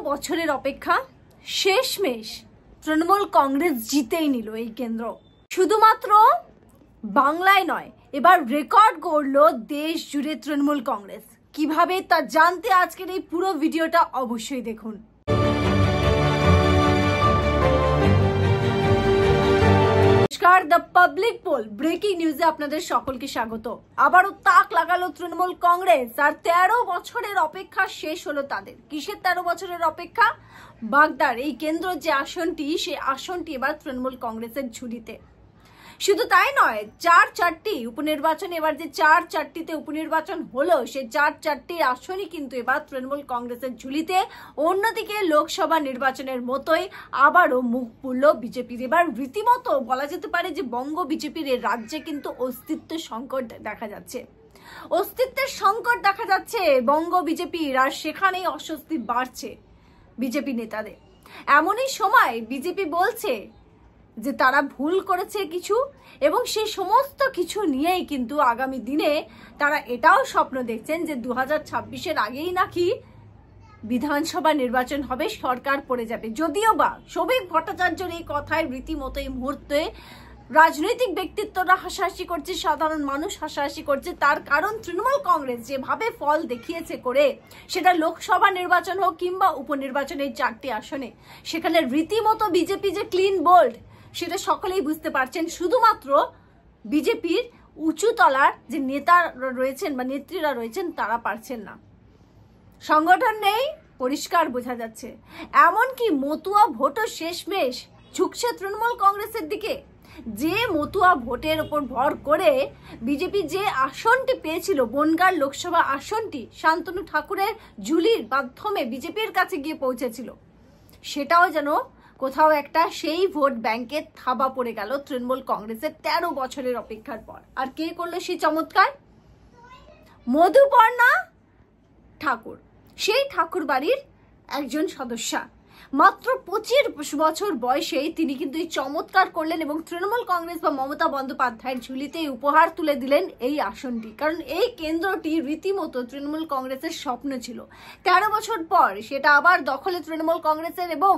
বছরের অপেক্ষা শেষমেশ তৃণমূল কংগ্রেস জিতেই নিল এই কেন্দ্র। শুধুমাত্র বাংলায় নয়, এবার রেকর্ড গড়ল দেশ জুড়ে তৃণমূল কংগ্রেস। কিভাবে তা জানতে আজকের এই পুরো ভিডিওটা অবশ্যই দেখুন। দ্য পাবলিক পোল ব্রেকিং নিউজে আপনাদের সকলকে স্বাগত। আবারও তাক লাগালো তৃণমূল কংগ্রেস, আর 13 বছরের অপেক্ষা শেষ হলো তাদের। কিসের 13 বছরের অপেক্ষা? বাগদার এই কেন্দ্র যে আসনটি, সেই আসনটি এবার তৃণমূল কংগ্রেসের ঝুলিতে। শুধু তাই নয়, চারটি উপনির্বাচন, এবার যে চারটিতে উপনির্বাচন হলো, সেই চারটি আসনই কিন্তু এবার তৃণমূল কংগ্রেসের ঝুলিতে। অন্যদিকে লোকসভা নির্বাচনের মতোই আবারও মুখ পুরল বিজেপির। এবার রীতিমতো বলা যেতে পারে যে বঙ্গ বিজেপির এই রাজ্যে কিন্তু অস্তিত্বের সংকট দেখা যাচ্ছে। অস্তিত্বের সংকট দেখা যাচ্ছে বঙ্গ বিজেপির, আর সেখানেই অস্বস্তি বাড়ছে বিজেপি নেতাদের। এমনই সময় বিজেপি বলছে যে তারা ভুল করেছে কিছু, এবং সেই সমস্ত কিছু নিয়েই কিন্তু আগামী দিনে তারা এটাও স্বপ্ন দেখছেন যে 2026-এর আগেই নাকি বিধানসভা নির্বাচন হবে, সরকার পড়ে যাবে। যদিও বা শোভিক ভট্টাচার্যের এই কথায় রীতিমতো এই মুহূর্তে রাজনৈতিক ব্যক্তিত্বরা হাসাহাসি করছে, সাধারণ মানুষ হাসাহাসি করছে। তার কারণ তৃণমূল কংগ্রেস যেভাবে ফল দেখিয়েছে করে, সেটা লোকসভা নির্বাচন হোক কিংবা উপনির্বাচনের 4টি আসনে, সেখানে রীতিমতো বিজেপি যে ক্লিন বোল্ড সেটা সকলেই বুঝতে পারছেন। শুধুমাত্র বিজেপির উঁচু তলার যে নেতা রয়েছেন বা নেত্রীরা রয়েছেন তারা পারছেন না। সংগঠন নেই, পরিষ্কার বোঝা যাচ্ছে। এমনকি মতুয়া ভোটও শেষমেশ ঝুঁকছে তৃণমূল কংগ্রেসের দিকে। যে মতুয়া ভোটের উপর ভর করে বিজেপি যে আসনটি পেয়েছিল, বনগাঁ লোকসভা আসনটি শান্তনু ঠাকুরের ঝুলির মাধ্যমে বিজেপির কাছে গিয়ে পৌঁছেছিল, সেটাও যেন কোথাও একটা সেই ভোট ব্যাংকে থাবা পড়ে গেল তৃণমূল কংগ্রেসের 13 বছরের অপেক্ষার পর। আর কে করলো সেই চমৎকার? মধুপর্ণা ঠাকুর, সেই ঠাকুর বাড়ির একজন সদস্যা। মাত্র 25 বছর বয়সেই তিনি কিন্তু এই চমৎকার করলেন এবং তৃণমূল কংগ্রেস বা মমতা বন্দ্যোপাধ্যায়ের ঝুলিতে উপহার তুলে দিলেন এই আসনটি। কারণ এই কেন্দ্রটি রীতিমতো তৃণমূল কংগ্রেসের স্বপ্ন ছিল। 13 বছর পর সেটা আবার দখলে তৃণমূল কংগ্রেসের এবং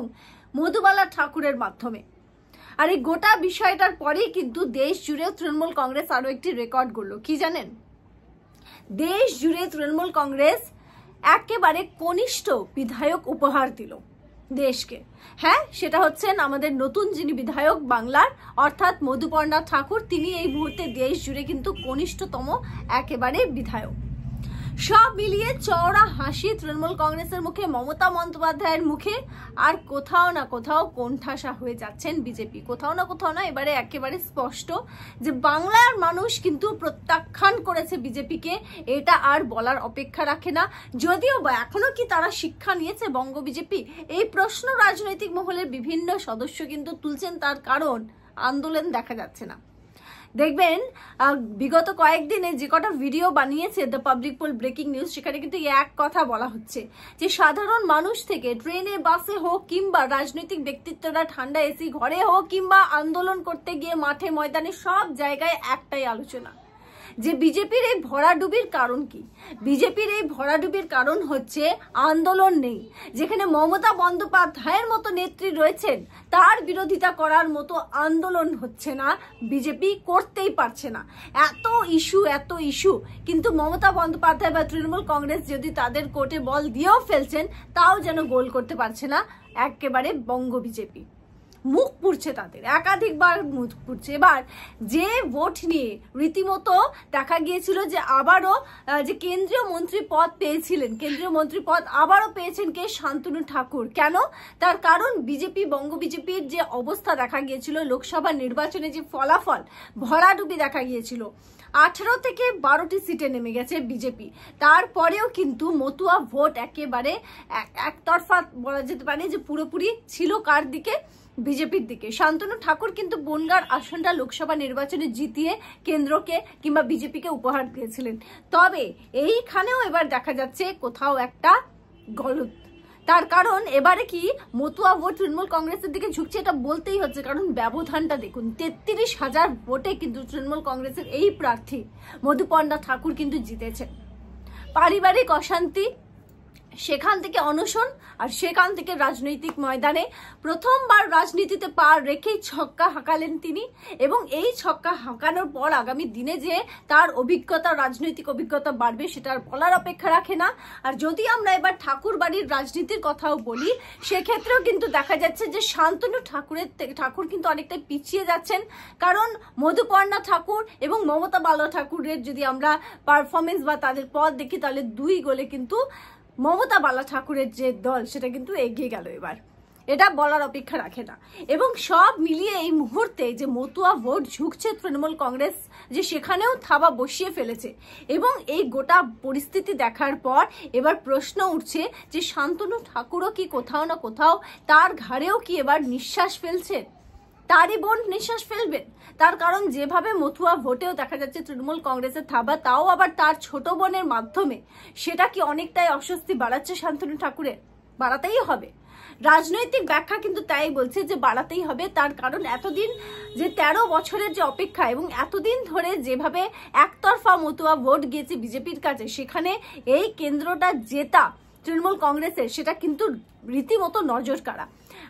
মধুবালা ঠাকুরের মাধ্যমে। আর এই গোটা বিষয়টার পরেই কিন্তু দেশ জুড়ে তৃণমূল কংগ্রেস আরো একটি রেকর্ড করলো। কি জানেন? দেশ জুড়ে তৃণমূল কংগ্রেস একেবারে কনিষ্ঠ বিধায়ক উপহার দিল দেশকে। হ্যাঁ, সেটা হচ্ছেন আমাদের নতুন যিনি বিধায়ক বাংলার, অর্থাৎ মধুপর্ণা ঠাকুর। তিনি এই মুহূর্তে দেশ জুড়ে কিন্তু কনিষ্ঠতম একেবারে বিধায়ক। সব মিলিয়ে চওড়া হাসি তৃণমূল কংগ্রেসের মুখে, মমতা বন্দ্যোপাধ্যায়ের মুখে। আর কোথাও না কোথাও কোণঠাসা হয়ে যাচ্ছেন বিজেপি। কোথাও না, এবারে একেবারে স্পষ্ট যে বাংলার মানুষ কিন্তু প্রত্যাখ্যান করেছে বিজেপিকে, এটা আর বলার অপেক্ষা রাখে না। যদিও বা এখনো কি তারা শিক্ষা নিয়েছে বঙ্গ বিজেপি, এই প্রশ্ন রাজনৈতিক মহলের বিভিন্ন সদস্য কিন্তু তুলছেন। তার কারণ আন্দোলন দেখা যাচ্ছে না। দেখবেন বিগত কয়েকদিনে যে কটা ভিডিও বানিয়েছে the public pole breaking news, সেখানে কিন্তু এক কথা বলা হচ্ছে যে সাধারণ মানুষ থেকে ট্রেনে বাসে হোক কিংবা রাজনৈতিক ব্যক্তিত্বরা ঠান্ডা এসি ঘরে হোক কিংবা আন্দোলন করতে গিয়ে মাঠে ময়দানে, সব জায়গায় একটাই আলোচনা যে বিজেপির এই ভরাডুবির কারণ কি। বিজেপির এই ভরাডুবির কারণ হচ্ছে আন্দোলন নেই। যেখানে মমতা বন্দ্যোপাধ্যায়ের মতো নেত্রী রয়েছেন, তার বিরোধিতা করার মতো আন্দোলন হচ্ছে না, বিজেপি করতেই পারছে না। এত ইস্যু, কিন্তু মমতা বন্দ্যোপাধ্যায় বা তৃণমূল কংগ্রেস যদি তাদের কোর্টে বল দিয়েও ফেলছেন, তাও যেন গোল করতে পারছে না একেবারে বঙ্গ বিজেপি। মুখ পুড়ছে তাদের, একাধিকবার মুখ পুড়ছে। এবার যে ভোট নিয়ে রীতিমতো দেখা গিয়েছিল যে আবারও যে কেন্দ্রীয় মন্ত্রী পদ পেয়েছিলেন, কেন্দ্রীয় মন্ত্রী পদ আবারও পেয়েছেন কে? শান্তনু ঠাকুর। কেন? তার কারণ বিজেপি, বঙ্গ বিজেপির যে অবস্থা দেখা গিয়েছিল, লোকসভা নির্বাচনে যে ফলাফল ভরাডুবি দেখা গিয়েছিল, 18 থেকে 12টি সিটে নেমে গেছে বিজেপি। তারপরেও কিন্তু মতুয়া ভোট একেবারে একতরফা বলা যেতে পারে যে পুরোপুরি ছিল কার দিকে? বিজেপির দিকে। শান্তনু ঠাকুর কিন্তু বনগাঁর আসনটা লোকসভা নির্বাচনে জিতিয়ে কেন্দ্রকে কিংবা বিজেপিকে উপহার দিয়েছিলেন। তবে এইখানেও এবার দেখা যাচ্ছে কোথাও একটা গলত। তার কারণ এবারে কি মতুয়া ভোট তৃণমূল কংগ্রেসের দিকে ঝুঁকছে, এটা বলতেই হচ্ছে। কারণ ব্যবধানটা দেখুন, 33,000 ভোটে কিন্তু তৃণমূল কংগ্রেসের এই প্রার্থী মধুপর্ণা ঠাকুর কিন্তু জিতেছেন। পারিবারিক অশান্তি, সেখান থেকে অনশন আর সেখান থেকে রাজনৈতিক ময়দানে প্রথমবার রাজনীতিতে পা রেখেই ছক্কা হাঁকালেন তিনি। এবং এই ছক্কা হাঁকানোর পর আগামী দিনে যে তার অভিজ্ঞতা, রাজনৈতিক অভিজ্ঞতা বাড়বে সেটার বলার অপেক্ষা রাখে না। আর যদি আমরা এবার ঠাকুর বাড়ির রাজনীতির কথাও বলি, সেক্ষেত্রেও কিন্তু দেখা যাচ্ছে যে শান্তনু ঠাকুর কিন্তু অনেকটাই পিছিয়ে যাচ্ছেন। কারণ মধুপর্ণা ঠাকুর এবং মমতা বালা ঠাকুরের যদি আমরা পারফরমেন্স বা তাদের পথ দেখি, তাহলে 2 গোলে কিন্তু মমতা বালা ঠাকুরের যে দল সেটা কিন্তু এগিয়ে গেল এবার, এটা বলার অপেক্ষা রাখে না। এবং সব মিলিয়ে এই মুহূর্তে যে মতুয়া ভোট ঝুঁকছে তৃণমূল কংগ্রেস, যে সেখানেও থাবা বসিয়ে ফেলেছে। এবং এই গোটা পরিস্থিতি দেখার পর এবার প্রশ্ন উঠছে যে শান্তনু ঠাকুরও কি কোথাও না কোথাও তার ঘাড়েও কি এবার নিঃশ্বাস ফেলছে, তারই বোন নিঃশ্বাস ফেলবেন। তার কারণ যেভাবে মথুয়া ভোটেও দেখা যাচ্ছে তৃণমূল কংগ্রেসের থাবা, তাও আবার তার ছোট বোনের মাধ্যমে, সেটা কি অনেকটাই অস্বস্তি বাড়াচ্ছে শান্তনু ঠাকুরের? বাড়াতেই হবে। রাজনৈতিক ব্যাখ্যা কিন্তু তাই বলছে যে বাড়াতেই হবে। তার কারণ এতদিন যে 13 বছরের যে অপেক্ষা এবং এতদিন ধরে যেভাবে একতরফা মতুয়া ভোট গিয়েছে বিজেপির কাছে, সেখানে এই কেন্দ্রটা জেতা তৃণমূল কংগ্রেসের, সেটা কিন্তু রীতিমতো নজর কাড়া।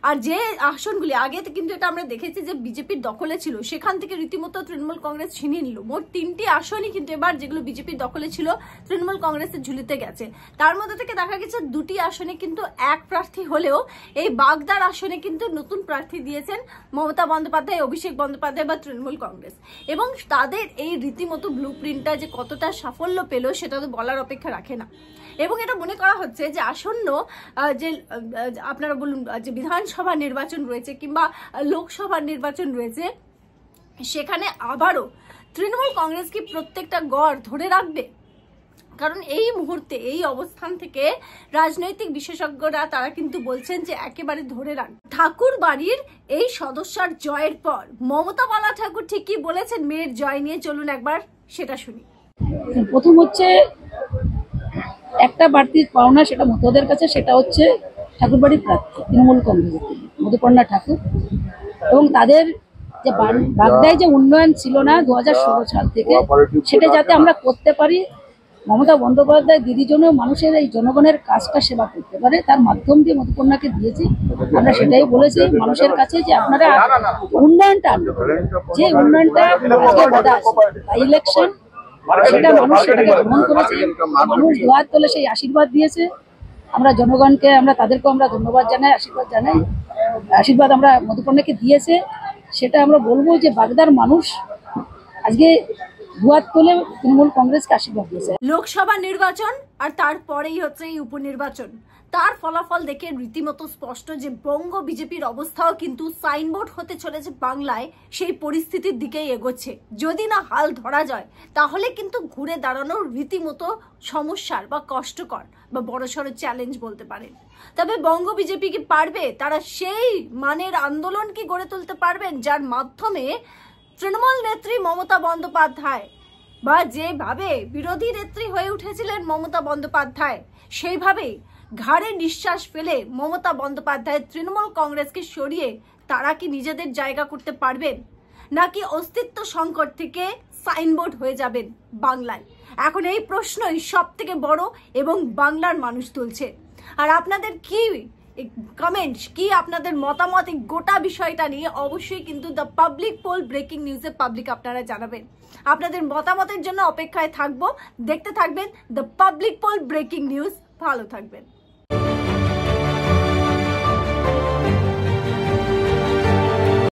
আর যে আসনগুলি আগে কিন্তু এটা আমরা দেখেছি যে বিজেপির দখলে ছিল, সেখান থেকে রীতিমতো তৃণমূল কংগ্রেস ছিনিয়ে নিল। মোট 3টি আসনই কিন্তু এবার যেগুলো বিজেপির দখলে ছিল তৃণমূল কংগ্রেসের ঝুলিতে গেছে। তার মধ্যে থেকে দেখা গেছে 2টি আসনে কিন্তু এক প্রার্থী হলেও এই বাগদার আসনে কিন্তু নতুন প্রার্থী দিয়েছেন মমতা বন্দ্যোপাধ্যায়, অভিষেক বন্দ্যোপাধ্যায় বা তৃণমূল কংগ্রেস। এবং তাদের এই রীতিমতো ব্লু প্রিন্টটা যে কতটা সাফল্য পেল সেটা তো বলার অপেক্ষা রাখে না। এবং এটা মনে করা হচ্ছে যে আসন্ন যে আপনারা বলুন যে বিধানসভা নির্বাচন রয়েছে কিংবা লোকসভা নির্বাচন রয়েছে, সেখানে আবারও তৃণমূল কংগ্রেস কি প্রত্যেকটা গড় ধরে রাখবে? কারণ এই মুহূর্তে এই অবস্থান থেকে রাজনৈতিক বিশেষজ্ঞরা তারা কিন্তু বলছেন যে একেবারে ধরে রাখ। ঠাকুর বাড়ির এই সদস্যার জয়ের পর মমতা বালা ঠাকুর ঠিক কি বলেছেন মেয়ের জয় নিয়ে, চলুন একবার সেটা শুনি। প্রথম হচ্ছে একটা বাড়তি পাওনা, সেটা মতুয়াদের কাছে, সেটা হচ্ছে ঠাকুরবাড়ির প্রার্থী তৃণমূল কংগ্রেসের মধুপর্ণা ঠাকুর। এবং তাদের যে বাগদায় যে উন্নয়ন ছিল না 2016 সাল থেকে, সেটা যাতে আমরা করতে পারি, মমতা বন্দ্যোপাধ্যায় দিদির জন্য মানুষের এই জনগণের কাজটা সেবা করতে পারে, তার মাধ্যম দিয়ে মধুপর্ণাকে দিয়েছি। আমরা সেটাই বলেছি মানুষের কাছে যে আপনারা উন্নয়নটা আনবেন, যে উন্নয়নটা আজকে বাধা ইলেকশন, সেটা মানুষ সেটাকে গ্রহণ করেছে। মানুষ দোয়ার তলে সেই আশীর্বাদ দিয়েছে। আমরা জনগণকে, আমরা তাদেরকেও আমরা ধন্যবাদ জানাই, আশীর্বাদ জানাই। আশীর্বাদ আমরা মধুপর্ণাকে দিয়েছে, সেটা আমরা বলবো যে বাগদার মানুষ আজকে দুয়ার তলে তৃণমূল কংগ্রেসকে আশীর্বাদ দিয়েছে। লোকসভা নির্বাচন আর তারপরেই হচ্ছে এই উপনির্বাচন, তার ফলাফল দেখে রীতিমতো স্পষ্ট যে বঙ্গ বিজেপির অবস্থাও কিন্তু সাইনবোর্ড হতে চলেছে বাংলায়, সেই পরিস্থিতির দিকেই এগোচ্ছে। যদি না হাল ধরা যায় তাহলে কিন্তু ঘুরে দাঁড়ানোর রীতিমতো সমস্যার বা কষ্টকর বা বড়সড় চ্যালেঞ্জ বলতে পারেন। তবে বঙ্গ বিজেপি কি পারবে? তারা সেই মানের আন্দোলন কি গড়ে তুলতে পারবেন যার মাধ্যমে তৃণমূল নেত্রী মমতা বন্দ্যোপাধ্যায় বা যেভাবে বিরোধী নেত্রী হয়ে উঠেছিলেন মমতা বন্দ্যোপাধ্যায়, সেইভাবেই ঘাড়ে নিঃশ্বাস ফেলে মমতা বন্দ্যোপাধ্যায় তৃণমূল কংগ্রেসকে সরিয়ে তারা কি নিজেদের জায়গা করতে পারবেন, নাকি অস্তিত্ব সংকট থেকে সাইনবোর্ড হয়ে যাবেন বাংলায়? এখন এই প্রশ্নই সব থেকে বড় এবং বাংলার মানুষ তুলছে। আর আপনাদের কি কমেন্টস, কি আপনাদের মতামত এই গোটা বিষয়টা নিয়ে অবশ্যই কিন্তু দ্য পাবলিক পোল ব্রেকিং নিউজে পাবলিক আপনারা জানাবেন। আপনাদের মতামতের জন্য অপেক্ষায় থাকবো, দেখতে থাকবেন the public pole breaking news. ভালো থাকবেন।